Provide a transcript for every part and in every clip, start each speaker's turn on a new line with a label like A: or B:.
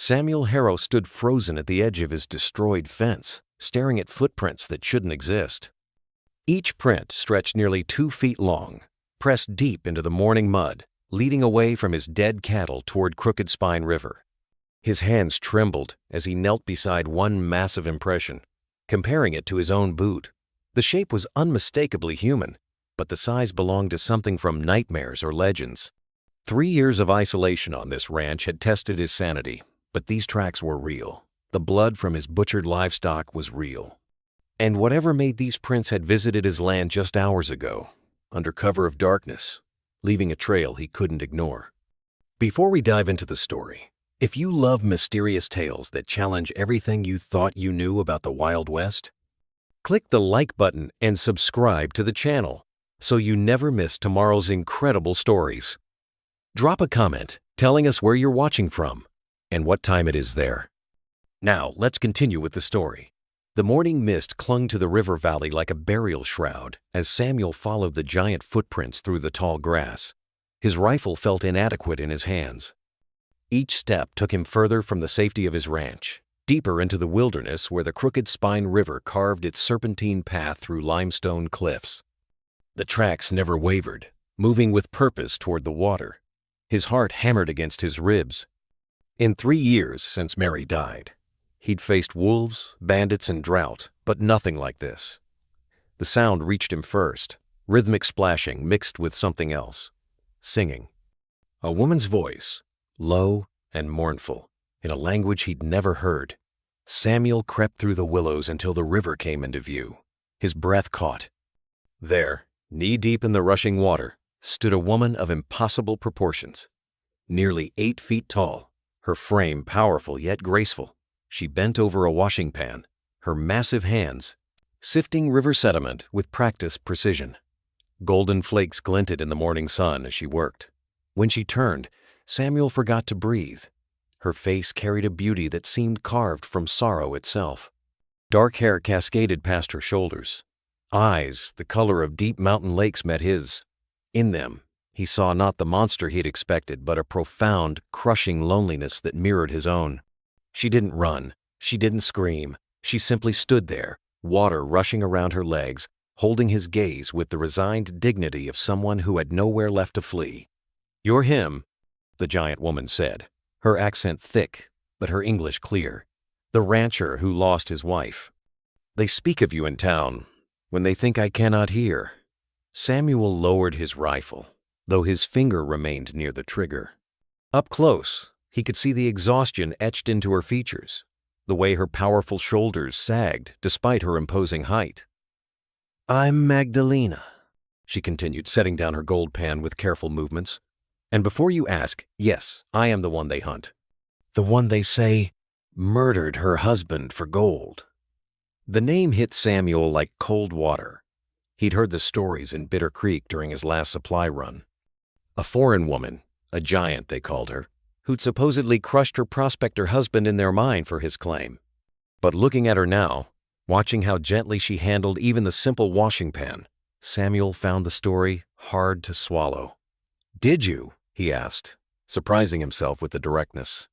A: Samuel Harrow stood frozen at the edge of his destroyed fence, staring at footprints that shouldn't exist. Each print stretched nearly 2 feet long, pressed deep into the morning mud, leading away from his dead cattle toward Crooked Spine River. His hands trembled as he knelt beside one massive impression, comparing it to his own boot. The shape was unmistakably human, but the size belonged to something from nightmares or legends. 3 years of isolation on this ranch had tested his sanity, but these tracks were real. The blood from his butchered livestock was real. And whatever made these prints had visited his land just hours ago, under cover of darkness, leaving a trail he couldn't ignore. Before we dive into the story, if you love mysterious tales that challenge everything you thought you knew about the Wild West, click the like button and subscribe to the channel so you never miss tomorrow's incredible stories. Drop a comment telling us where you're watching from and what time it is there. Now, let's continue with the story. The morning mist clung to the river valley like a burial shroud as Samuel followed the giant footprints through the tall grass. His rifle felt inadequate in his hands. Each step took him further from the safety of his ranch, deeper into the wilderness where the Crooked Spine River carved its serpentine path through limestone cliffs. The tracks never wavered, moving with purpose toward the water. His heart hammered against his ribs. In 3 years since Mary died, he'd faced wolves, bandits, and drought, but nothing like this. The sound reached him first, rhythmic splashing mixed with something else. Singing. A woman's voice, low and mournful, in a language he'd never heard. Samuel crept through the willows until the river came into view. His breath caught. There, knee-deep in the rushing water, stood a woman of impossible proportions. Nearly 8 feet tall, her frame powerful yet graceful. She bent over a washing pan, her massive hands sifting river sediment with practiced precision. Golden flakes glinted in the morning sun as she worked. When she turned, Samuel forgot to breathe. Her face carried a beauty that seemed carved from sorrow itself. Dark hair cascaded past her shoulders. Eyes, the color of deep mountain lakes, met his. In them, he saw not the monster he'd expected, but a profound, crushing loneliness that mirrored his own. She didn't run. She didn't scream. She simply stood there, water rushing around her legs, holding his gaze with the resigned dignity of someone who had nowhere left to flee. "You're him," the giant woman said, her accent thick, but her English clear. "The rancher who lost his wife. They speak of you in town when they think I cannot hear." Samuel lowered his rifle, though his finger remained near the trigger. Up close, he could see the exhaustion etched into her features, the way her powerful shoulders sagged despite her imposing height. "I'm Magdalena," she continued, setting down her gold pan with careful movements. "And before you ask, yes, I am the one they hunt. The one they say murdered her husband for gold." The name hit Samuel like cold water. He'd heard the stories in Bitter Creek during his last supply run. A foreign woman, a giant they called her, who'd supposedly crushed her prospector husband in their mine for his claim. But looking at her now, watching how gently she handled even the simple washing pan, Samuel found the story hard to swallow. "Did you?" he asked, surprising himself with the directness.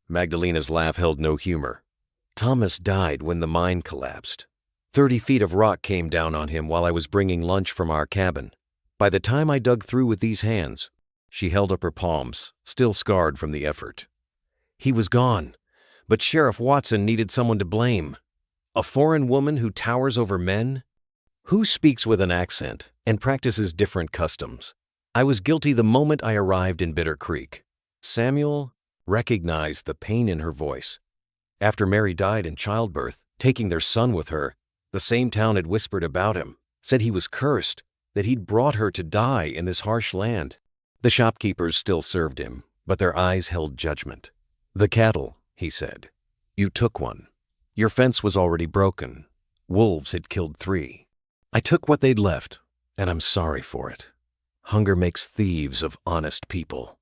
A: Magdalena's laugh held no humor. "Thomas died when the mine collapsed. 30 feet of rock came down on him while I was bringing lunch from our cabin. By the time I dug through with these hands," she held up her palms, still scarred from the effort, "he was gone, but Sheriff Watson needed someone to blame. A foreign woman who towers over men? Who speaks with an accent and practices different customs? I was guilty the moment I arrived in Bitter Creek." Samuel recognized the pain in her voice. After Mary died in childbirth, taking their son with her, the same town had whispered about him, said he was cursed, that he'd brought her to die in this harsh land. The shopkeepers still served him, but their eyes held judgment. "The cattle," he said. "You took one. Your fence was already broken. Wolves had killed 3. I took what they'd left, and I'm sorry for it. Hunger makes thieves of honest people."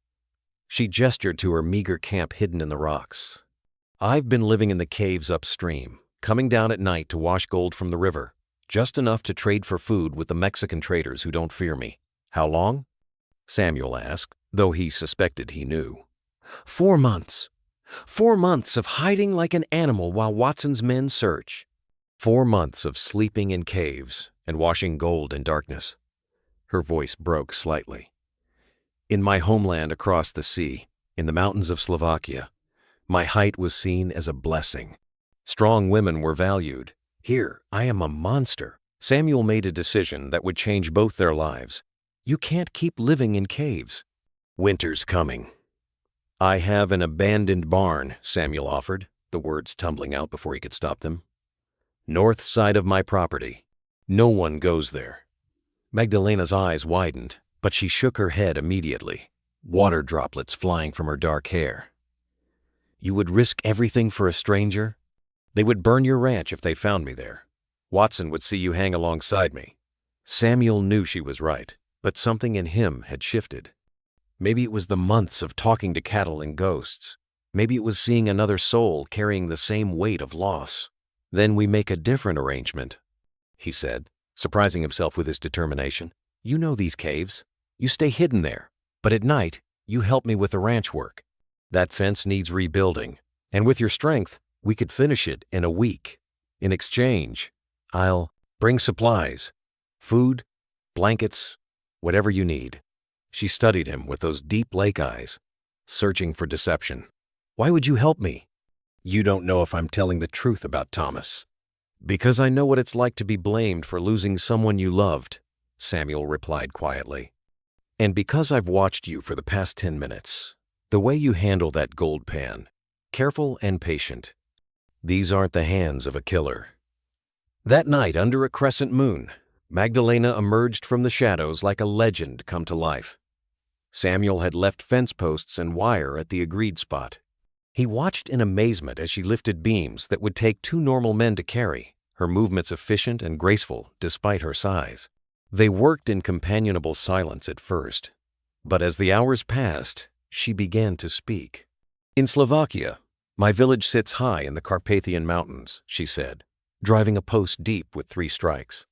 A: She gestured to her meager camp hidden in the rocks. "I've been living in the caves upstream, coming down at night to wash gold from the river, just enough to trade for food with the Mexican traders who don't fear me." "How long?" Samuel asked, though he suspected he knew. 4 months. 4 months of hiding like an animal while Watson's men search. 4 months of sleeping in caves and washing gold in darkness. Her voice broke slightly. In my homeland across the sea, in the mountains of Slovakia, my height was seen as a blessing. Strong women were valued. Here, I am a monster. Samuel made a decision that would change both their lives. You can't keep living in caves. Winter's coming. I have an abandoned barn, Samuel offered, the words tumbling out before he could stop them. North side of my property. No one goes there. Magdalena's eyes widened, but she shook her head immediately, water droplets flying from her dark hair. You would risk everything for a stranger? They would burn your ranch if they found me there. Watson would see you hang alongside me. Samuel knew she was right, but something in him had shifted. Maybe it was the months of talking to cattle and ghosts. Maybe it was seeing another soul carrying the same weight of loss. Then we make a different arrangement, he said, surprising himself with his determination. You know these caves. You stay hidden there, but at night, you help me with the ranch work. That fence needs rebuilding, and with your strength, we could finish it in a week. In exchange, I'll bring supplies, food, blankets, whatever you need. She studied him with those deep lake eyes, searching for deception. Why would you help me? You don't know if I'm telling the truth about Thomas. Because I know what it's like to be blamed for losing someone you loved, Samuel replied quietly. And because I've watched you for the past 10 minutes, the way you handle that gold pan, careful and patient. These aren't the hands of a killer. That night, under a crescent moon, Magdalena emerged from the shadows like a legend come to life. Samuel had left fence posts and wire at the agreed spot. He watched in amazement as she lifted beams that would take 2 normal men to carry, her movements efficient and graceful despite her size. They worked in companionable silence at first, but as the hours passed, she began to speak. In Slovakia, my village sits high in the Carpathian Mountains, she said, driving a post deep with 3 strikes.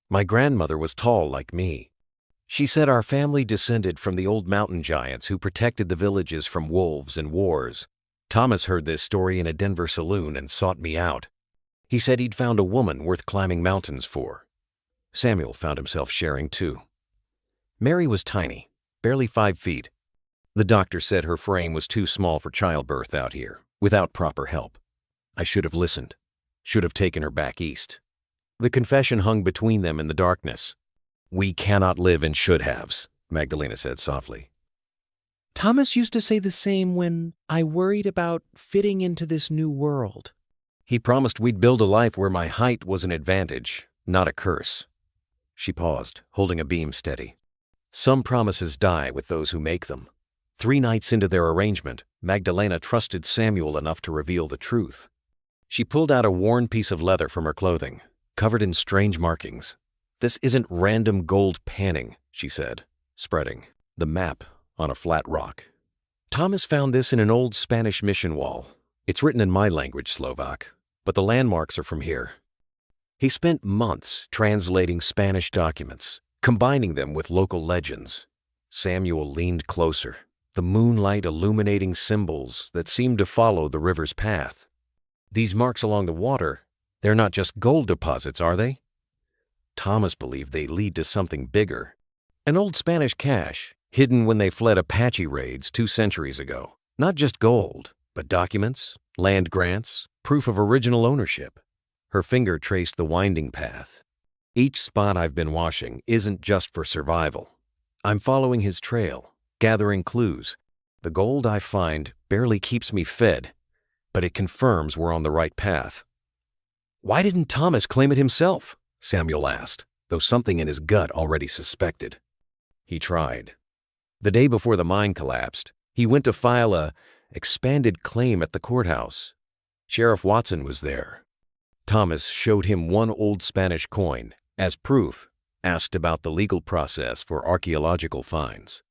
A: My grandmother was tall like me. She said our family descended from the old mountain giants who protected the villages from wolves and wars. Thomas heard this story in a Denver saloon and sought me out. He said he'd found a woman worth climbing mountains for. Samuel found himself sharing too. Mary was tiny, barely 5 feet. The doctor said her frame was too small for childbirth out here, without proper help. I should have listened, should have taken her back east. The confession hung between them in the darkness. We cannot live in should-haves, Magdalena said softly. Thomas used to say the same when I worried about fitting into this new world. He promised we'd build a life where my height was an advantage, not a curse. She paused, holding a beam steady. Some promises die with those who make them. 3 nights into their arrangement, Magdalena trusted Samuel enough to reveal the truth. She pulled out a worn piece of leather from her clothing, covered in strange markings. This isn't random gold panning, she said, spreading the map on a flat rock. Thomas found this in an old Spanish mission wall. It's written in my language, Slovak, but the landmarks are from here. He spent months translating Spanish documents, combining them with local legends. Samuel leaned closer, the moonlight illuminating symbols that seemed to follow the river's path. These marks along the water, they're not just gold deposits, are they? Thomas believed they lead to something bigger. An old Spanish cache, hidden when they fled Apache raids 2 centuries ago. Not just gold, but documents, land grants, proof of original ownership. Her finger traced the winding path. Each spot I've been washing isn't just for survival. I'm following his trail, gathering clues. The gold I find barely keeps me fed, but it confirms we're on the right path. Why didn't Thomas claim it himself? Samuel asked, though something in his gut already suspected. He tried. The day before the mine collapsed, he went to file a expanded claim at the courthouse. Sheriff Watson was there. Thomas showed him 1 old Spanish coin, as proof, asked about the legal process for archaeological finds.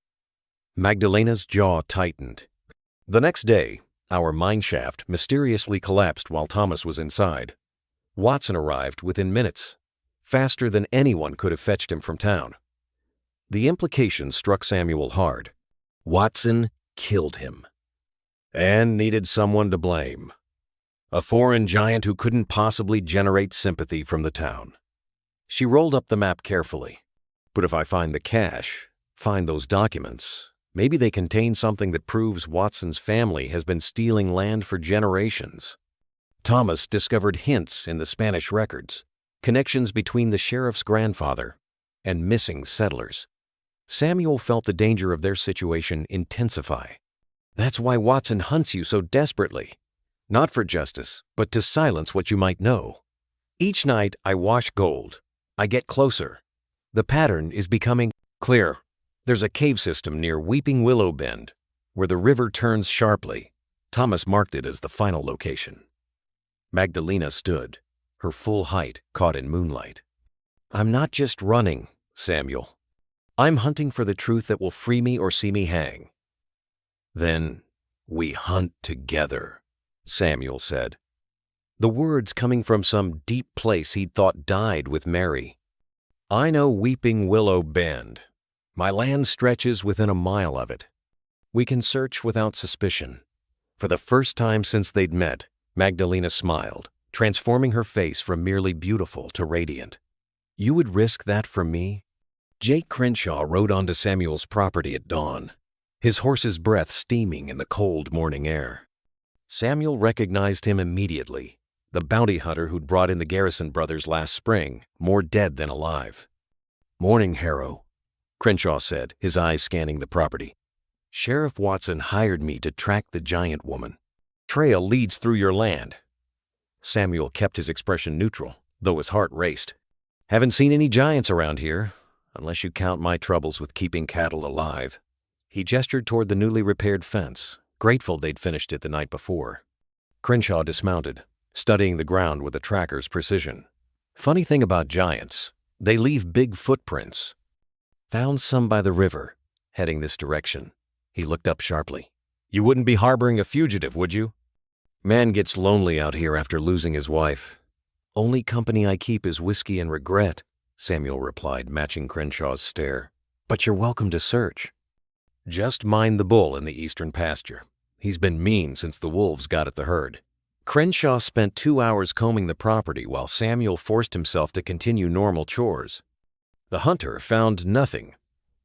A: Magdalena's jaw tightened. The next day, our mine shaft mysteriously collapsed while Thomas was inside. Watson arrived within minutes, faster than anyone could have fetched him from town. The implication struck Samuel hard. Watson killed him. and needed someone to blame. A foreign giant who couldn't possibly generate sympathy from the town. She rolled up the map carefully. But if I find the cache, find those documents, maybe they contain something that proves Watson's family has been stealing land for generations. Thomas discovered hints in the Spanish records, connections between the sheriff's grandfather and missing settlers. Samuel felt the danger of their situation intensify. That's why Watson hunts you so desperately. Not for justice, but to silence what you might know. Each night I wash gold. I get closer. The pattern is becoming clear. There's a cave system near Weeping Willow Bend, where the river turns sharply. Thomas marked it as the final location. Magdalena stood, her full height caught in moonlight. I'm not just running, Samuel. I'm hunting for the truth that will free me or see me hang. Then we hunt together, Samuel said. The words coming from some deep place he'd thought died with Mary. I know Weeping Willow Bend. My land stretches within a mile of it. We can search without suspicion. For the first time since they'd met, Magdalena smiled, transforming her face from merely beautiful to radiant. You would risk that for me? Jake Crenshaw rode onto Samuel's property at dawn, his horse's breath steaming in the cold morning air. Samuel recognized him immediately, the bounty hunter who'd brought in the Garrison brothers last spring, more dead than alive. Morning, Harrow, Crenshaw said, his eyes scanning the property. Sheriff Watson hired me to track the giant woman. Trail leads through your land. Samuel kept his expression neutral, though his heart raced. Haven't seen any giants around here, unless you count my troubles with keeping cattle alive. He gestured toward the newly repaired fence, grateful they'd finished it the night before. Crenshaw dismounted, studying the ground with a tracker's precision. Funny thing about giants, they leave big footprints. Found some by the river, heading this direction. He looked up sharply. You wouldn't be harboring a fugitive, would you? Man gets lonely out here after losing his wife. Only company I keep is whiskey and regret, Samuel replied, matching Crenshaw's stare. But you're welcome to search. Just mind the bull in the eastern pasture. He's been mean since the wolves got at the herd. Crenshaw spent 2 hours combing the property while Samuel forced himself to continue normal chores. The hunter found nothing.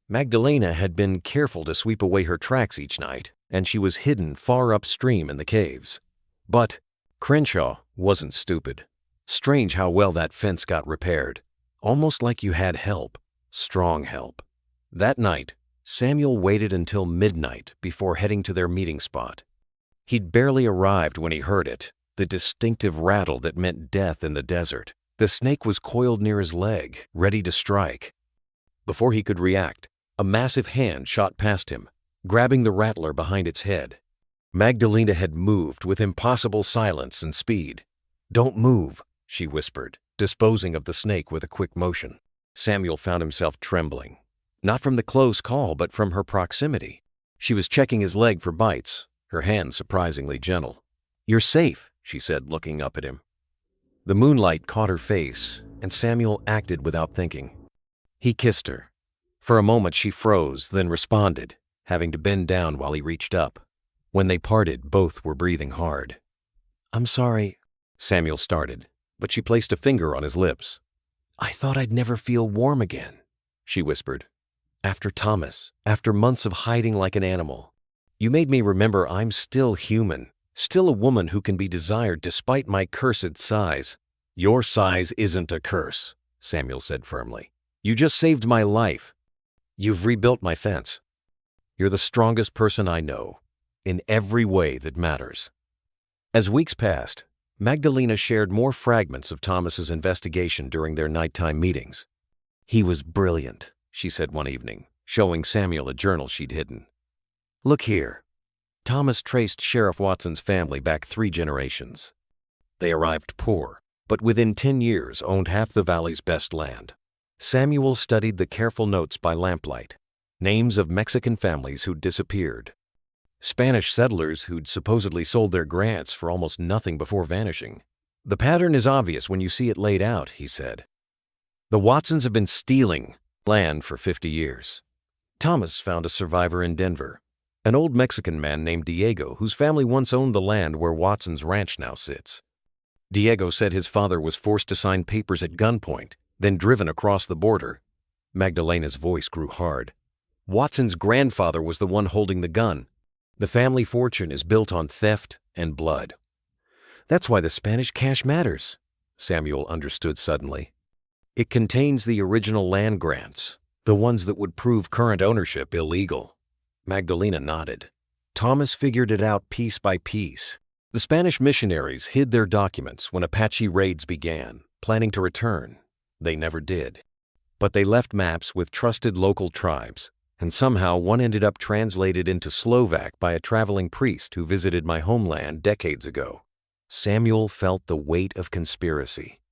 A: Magdalena had been careful to sweep away her tracks each night, and she was hidden far upstream in the caves. But Crenshaw wasn't stupid. Strange how well that fence got repaired. Almost like you had help. Strong help. That night, Samuel waited until midnight before heading to their meeting spot. He'd barely arrived when he heard it, the distinctive rattle that meant death in the desert. The snake was coiled near his leg, ready to strike. Before he could react, a massive hand shot past him, grabbing the rattler behind its head. Magdalena had moved with impossible silence and speed. Don't move, she whispered, disposing of the snake with a quick motion. Samuel found himself trembling, not from the close call, but from her proximity. She was checking his leg for bites, her hand surprisingly gentle. You're safe, she said, looking up at him. The moonlight caught her face, and Samuel acted without thinking. He kissed her. For a moment she froze, then responded, having to bend down while he reached up. When they parted, both were breathing hard. I'm sorry, Samuel started, but she placed a finger on his lips. I thought I'd never feel warm again, she whispered. After Thomas, after months of hiding like an animal, you made me remember I'm still human, still a woman who can be desired despite my cursed size. Your size isn't a curse, Samuel said firmly. You just saved my life. You've rebuilt my fence. You're the strongest person I know, in every way that matters. As weeks passed, Magdalena shared more fragments of Thomas's investigation during their nighttime meetings. He was brilliant, she said one evening, showing Samuel a journal she'd hidden. Look here. Thomas traced Sheriff Watson's family back 3 generations. They arrived poor, but within 10 years owned half the valley's best land. Samuel studied the careful notes by lamplight, names of Mexican families who'd disappeared, Spanish settlers who'd supposedly sold their grants for almost nothing before vanishing. The pattern is obvious when you see it laid out, he said. The Watsons have been stealing land for 50 years. Thomas found a survivor in Denver, An old Mexican man named Diego, whose family once owned the land where Watson's ranch now sits. Diego said his father was forced to sign papers at gunpoint, then driven across the border. Magdalena's voice grew hard. Watson's grandfather was the one holding the gun. The family fortune is built on theft and blood. That's why the Spanish cash matters, Samuel understood suddenly. It contains the original land grants, the ones that would prove current ownership illegal. Magdalena nodded. Thomas figured it out piece by piece. The Spanish missionaries hid their documents when Apache raids began, planning to return. They never did. But they left maps with trusted local tribes, and somehow one ended up translated into Slovak by a traveling priest who visited my homeland decades ago. Samuel felt the weight of conspiracy.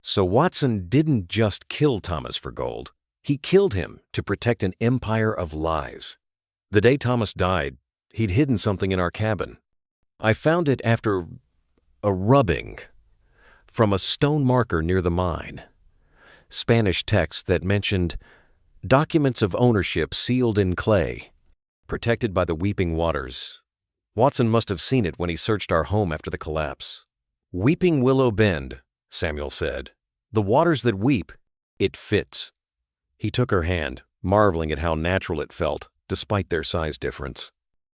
A: So Watson didn't just kill Thomas for gold. He killed him to protect an empire of lies. The day Thomas died, he'd hidden something in our cabin. I found it after a rubbing from a stone marker near the mine. Spanish text that mentioned documents of ownership sealed in clay, protected by the weeping waters. Watson must have seen it when he searched our home after the collapse. Weeping Willow Bend, Samuel said. The waters that weep, it fits. He took her hand, marveling at how natural it felt, despite their size difference.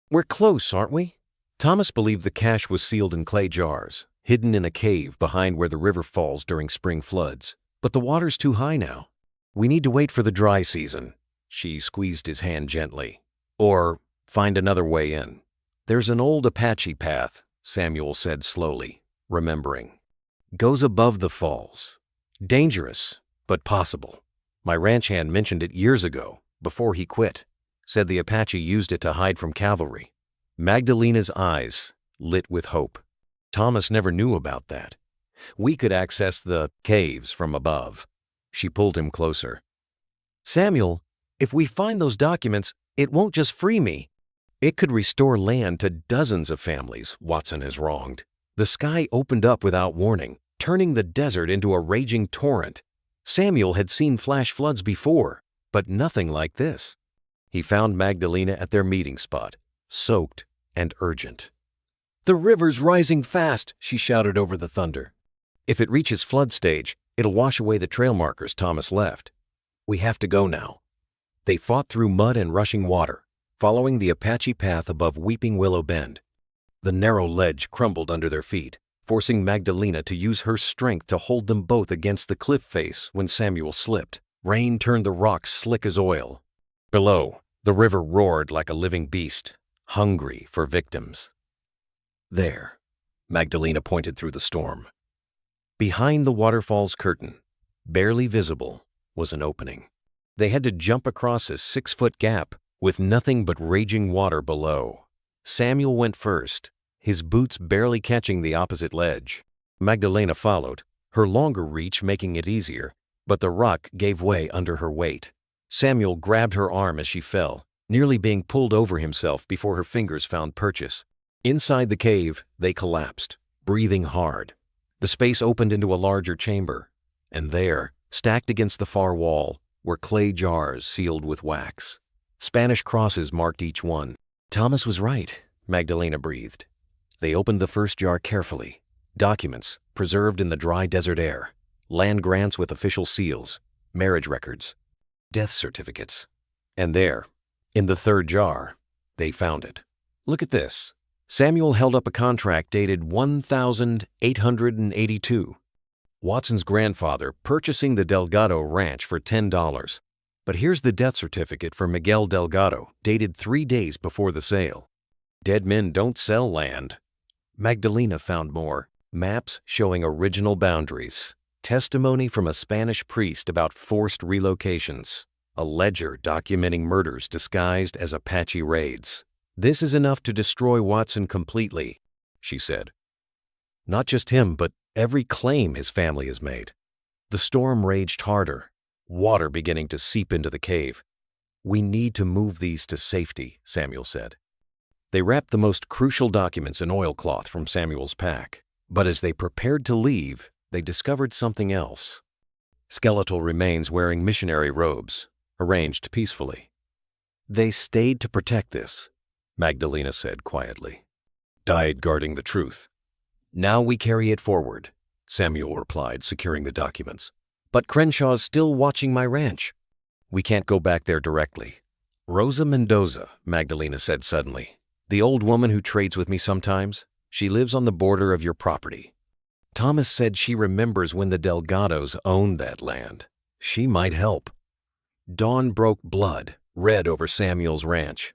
A: We're close, aren't we? Thomas believed the cash was sealed in clay jars, hidden in a cave behind where the river falls during spring floods. But the water's too high now. We need to wait for the dry season. She squeezed his hand gently. Or find another way in. There's an old Apache path, Samuel said slowly, remembering. Goes above the falls. Dangerous, but possible. My ranch hand mentioned it years ago, before he quit. Said the Apache used it to hide from cavalry. Magdalena's eyes lit with hope. Thomas never knew about that. We could access the caves from above. She pulled him closer. Samuel, if we find those documents, it won't just free me. It could restore land to dozens of families Watson has wronged. The sky opened up without warning, turning the desert into a raging torrent. Samuel had seen flash floods before, but nothing like this. He found Magdalena at their meeting spot, soaked and urgent. The river's rising fast, she shouted over the thunder. If it reaches flood stage, it'll wash away the trail markers Thomas left. We have to go now. They fought through mud and rushing water, following the Apache path above Weeping Willow Bend. The narrow ledge crumbled under their feet, forcing Magdalena to use her strength to hold them both against the cliff face when Samuel slipped. Rain turned the rocks slick as oil. Below, the river roared like a living beast, hungry for victims. There, Magdalena pointed through the storm. Behind the waterfall's curtain, barely visible, was an opening. They had to jump across a 6-foot gap with nothing but raging water below. Samuel went first, his boots barely catching the opposite ledge. Magdalena followed, her longer reach making it easier, but the rock gave way under her weight. Samuel grabbed her arm as she fell, nearly being pulled over himself before her fingers found purchase. Inside the cave, they collapsed, breathing hard. The space opened into a larger chamber, and there, stacked against the far wall, were clay jars sealed with wax. Spanish crosses marked each one. Thomas was right, Magdalena breathed. They opened the first jar carefully. Documents, preserved in the dry desert air. Land grants with official seals. Marriage records. Death certificates. And there, in the third jar, they found it. Look at this. Samuel held up a contract dated 1882. Watson's grandfather purchasing the Delgado Ranch for $10. But here's the death certificate for Miguel Delgado, dated 3 days before the sale. Dead men don't sell land. Magdalena found more. Maps showing original boundaries. Testimony from a Spanish priest about forced relocations. A ledger documenting murders disguised as Apache raids. This is enough to destroy Watson completely, she said. Not just him, but every claim his family has made. The storm raged harder, water beginning to seep into the cave. We need to move these to safety, Samuel said. They wrapped the most crucial documents in oilcloth from Samuel's pack. But as they prepared to leave, they discovered something else. Skeletal remains wearing missionary robes, arranged peacefully. They stayed to protect this. Magdalena said quietly. Died guarding the truth. Now we carry it forward, Samuel replied, securing the documents. But Crenshaw's still watching my ranch. We can't go back there directly. Rosa Mendoza, Magdalena said suddenly. The old woman who trades with me sometimes. She lives on the border of your property. Thomas said she remembers when the Delgados owned that land. She might help. Dawn broke blood, red over Samuel's ranch.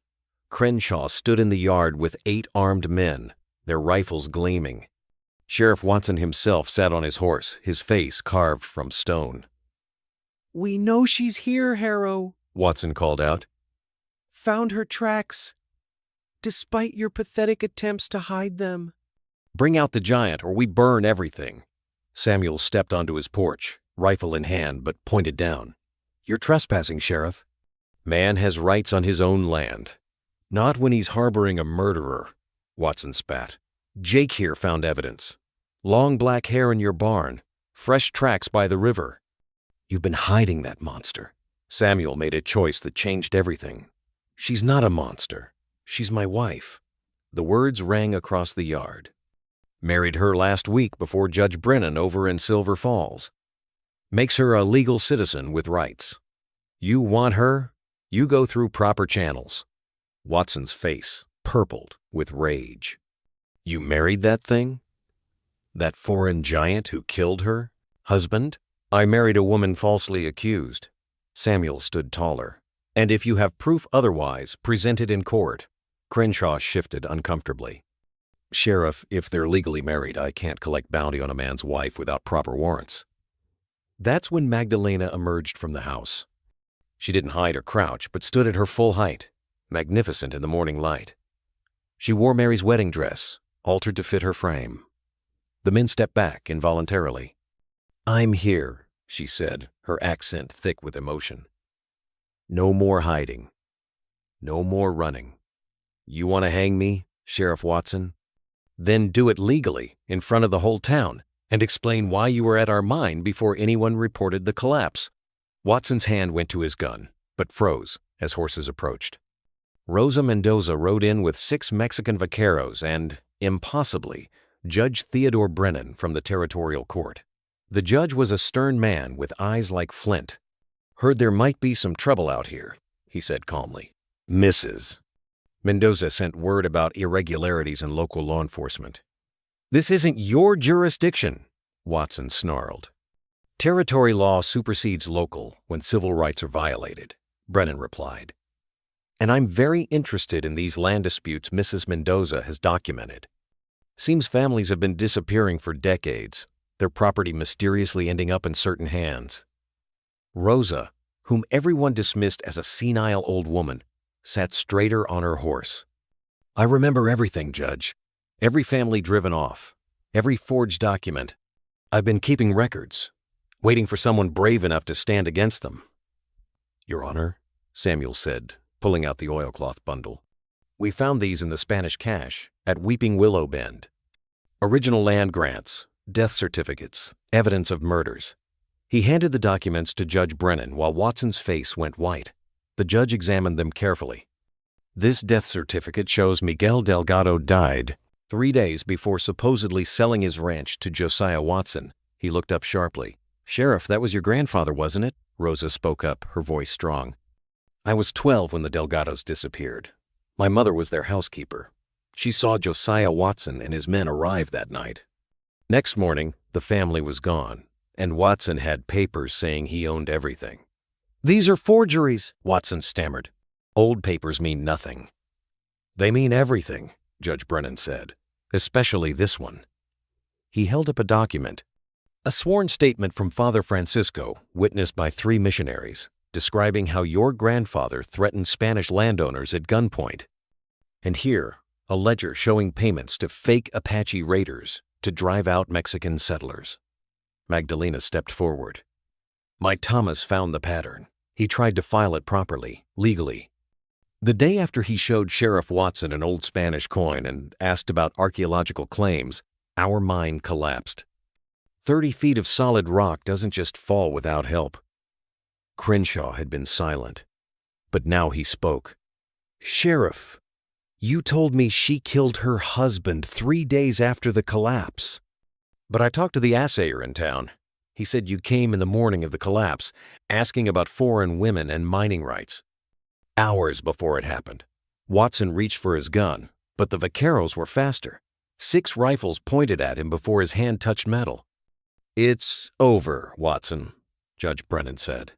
A: Crenshaw stood in the yard with 8 armed men, their rifles gleaming. Sheriff Watson himself sat on his horse, his face carved from stone. "We know she's here, Harrow," Watson called out. "Found her tracks, despite your pathetic attempts to hide them." "Bring out the giant or we burn everything." Samuel stepped onto his porch, rifle in hand but pointed down. "You're trespassing, Sheriff." "Man has rights on his own land. Not when he's harboring a murderer," Watson spat. "Jake here found evidence. Long black hair in your barn, fresh tracks by the river. You've been hiding that monster." Samuel made a choice that changed everything. "She's not a monster. She's my wife." The words rang across the yard. "Married her last week before Judge Brennan over in Silver Falls. Makes her a legal citizen with rights. You want her? You go through proper channels." Watson's face purpled with rage. "You married that thing? That foreign giant who killed her? Husband?" "I married a woman falsely accused." Samuel stood taller. "And if you have proof otherwise, present it in court." Crenshaw shifted uncomfortably. "Sheriff, if they're legally married, I can't collect bounty on a man's wife without proper warrants." That's when Magdalena emerged from the house. She didn't hide or crouch, but stood at her full height, magnificent in the morning light. She wore Mary's wedding dress, altered to fit her frame. The men stepped back involuntarily. "I'm here," she said, her accent thick with emotion. "No more hiding. No more running. You want to hang me, Sheriff Watson? Then do it legally, in front of the whole town, and explain why you were at our mine before anyone reported the collapse." Watson's hand went to his gun, but froze as horses approached. Rosa Mendoza rode in with 6 Mexican vaqueros and, impossibly, Judge Theodore Brennan from the territorial court. The judge was a stern man with eyes like flint. "Heard there might be some trouble out here," he said calmly. "Mrs. Mendoza sent word about irregularities in local law enforcement." "This isn't your jurisdiction," Watson snarled. "Territory law supersedes local when civil rights are violated," Brennan replied. "And I'm very interested in these land disputes Mrs. Mendoza has documented. Seems families have been disappearing for decades, their property mysteriously ending up in certain hands." Rosa, whom everyone dismissed as a senile old woman, sat straighter on her horse. "I remember everything, Judge. Every family driven off, every forged document. I've been keeping records, waiting for someone brave enough to stand against them." "Your Honor," Samuel said, pulling out the oilcloth bundle. "We found these in the Spanish cache at Weeping Willow Bend. Original land grants, death certificates, evidence of murders." He handed the documents to Judge Brennan while Watson's face went white. The judge examined them carefully. "This death certificate shows Miguel Delgado died 3 days before supposedly selling his ranch to Josiah Watson." He looked up sharply. "Sheriff, that was your grandfather, wasn't it?" Rosa spoke up, her voice strong. "I was 12 when the Delgados disappeared. My mother was their housekeeper. She saw Josiah Watson and his men arrive that night. Next morning, the family was gone, and Watson had papers saying he owned everything." "These are forgeries," Watson stammered. "Old papers mean nothing." "They mean everything," Judge Brennan said, "especially this one." He held up a document, a sworn statement from Father Francisco, witnessed by 3 missionaries, describing how your grandfather threatened Spanish landowners at gunpoint. And here, a ledger showing payments to fake Apache raiders to drive out Mexican settlers. Magdalena stepped forward. "My Thomas found the pattern. He tried to file it properly, legally. The day after he showed Sheriff Watson an old Spanish coin and asked about archaeological claims, our mine collapsed. 30 feet of solid rock doesn't just fall without help." Crenshaw had been silent, but now he spoke. "Sheriff, You told me she killed her husband 3 days after the collapse. But I talked to the assayer in town. He said you came in the morning of the collapse, asking about foreign women and mining rights. Hours before it happened, Watson reached for his gun, but the vaqueros were faster. 6 rifles pointed at him before his hand touched metal. It's over, Watson, Judge Brennan said.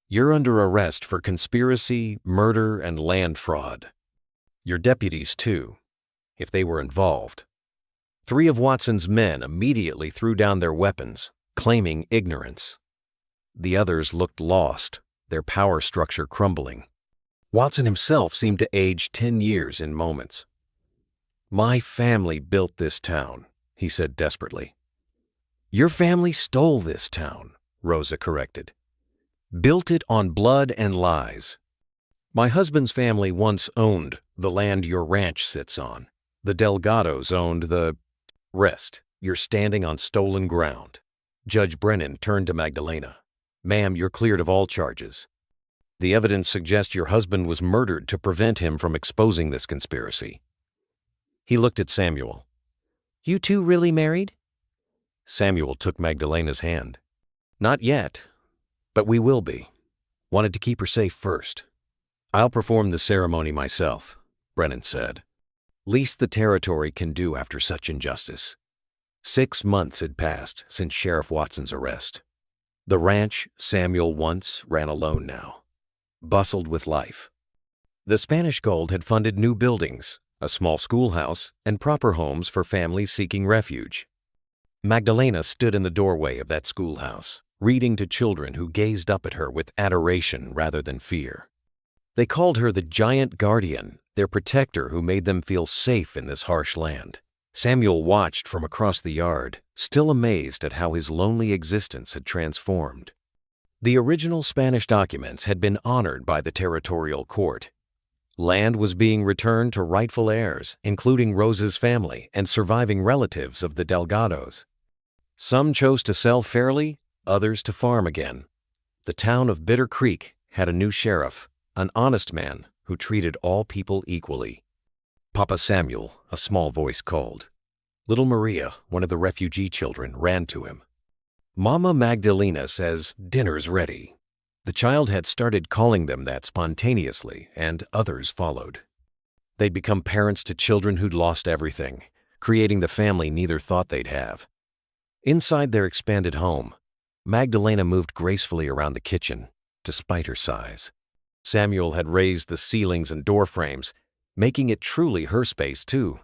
A: You're under arrest for conspiracy, murder, and land fraud. Your deputies, too, if they were involved. 3 of Watson's men immediately threw down their weapons, claiming ignorance. The others looked lost, their power structure crumbling. Watson himself seemed to age 10 years in moments. My family built this town, he said desperately. Your family stole this town, Rosa corrected. Built it on blood and lies. My husband's family once owned the land your ranch sits on. The Delgados owned the rest. You're standing on stolen ground. Judge Brennan turned to Magdalena. Ma'am, you're cleared of all charges. The evidence suggests your husband was murdered to prevent him from exposing this conspiracy. He looked at Samuel. You two really married? Samuel took Magdalena's hand. Not yet, but we will be. Wanted to keep her safe first. I'll perform the ceremony myself, Brennan said. Least the territory can do after such injustice. 6 months had passed since Sheriff Watson's arrest. The ranch Samuel once ran alone now, bustled with life. The Spanish gold had funded new buildings, a small schoolhouse, and proper homes for families seeking refuge. Magdalena stood in the doorway of that schoolhouse, reading to children who gazed up at her with adoration rather than fear. They called her the giant guardian, their protector who made them feel safe in this harsh land. Samuel watched from across the yard, still amazed at how his lonely existence had transformed. The original Spanish documents had been honored by the territorial court. Land was being returned to rightful heirs, including Rosa's family and surviving relatives of the Delgados. Some chose to sell fairly, others to farm again. The town of Bitter Creek had a new sheriff, an honest man who treated all people equally. Papa Samuel, a small voice called. Little Maria, one of the refugee children, ran to him. Mama Magdalena says dinner's ready. The child had started calling them that spontaneously, and others followed. They'd become parents to children who'd lost everything, creating the family neither thought they'd have. Inside their expanded home, Magdalena moved gracefully around the kitchen, despite her size. Samuel had raised the ceilings and door frames, making it truly her space, too.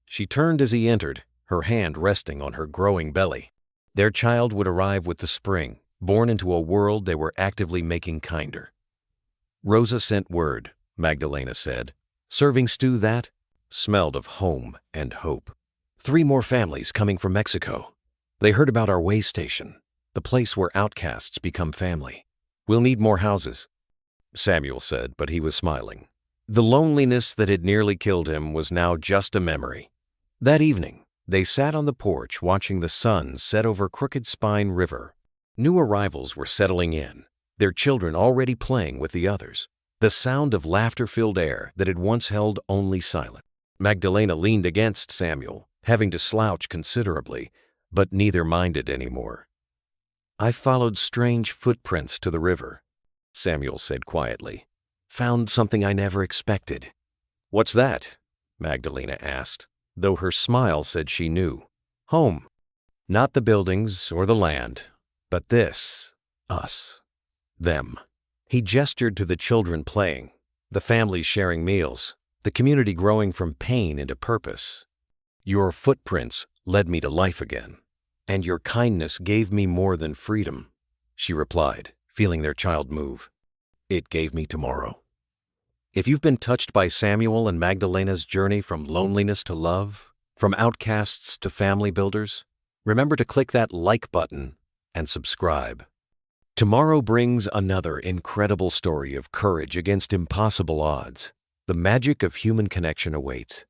A: She turned as he entered, her hand resting on her growing belly. Their child would arrive with the spring, born into a world they were actively making kinder. Rosa sent word, Magdalena said. Serving stew that smelled of home and hope. 3 more families coming from Mexico. They heard about our way station, the place where outcasts become family. We'll need more houses, Samuel said, but he was smiling. The loneliness that had nearly killed him was now just a memory. That evening, they sat on the porch watching the sun set over Crooked Spine River. New arrivals were settling in, their children already playing with the others. The sound of laughter-filled air that had once held only silence. Magdalena leaned against Samuel, having to slouch considerably, but neither minded anymore. I followed strange footprints to the river, Samuel said quietly. Found something I never expected. What's that? Magdalena asked, though her smile said she knew. Home. Not the buildings or the land, but this, us, them. He gestured to the children playing, the families sharing meals, the community growing from pain into purpose. Your footprints led me to life again, and your kindness gave me more than freedom, she replied, feeling their child move. It gave me tomorrow. If you've been touched by Samuel and Magdalena's journey from loneliness to love, from outcasts to family builders, remember to click that like button and subscribe. Tomorrow brings another incredible story of courage against impossible odds. The magic of human connection awaits.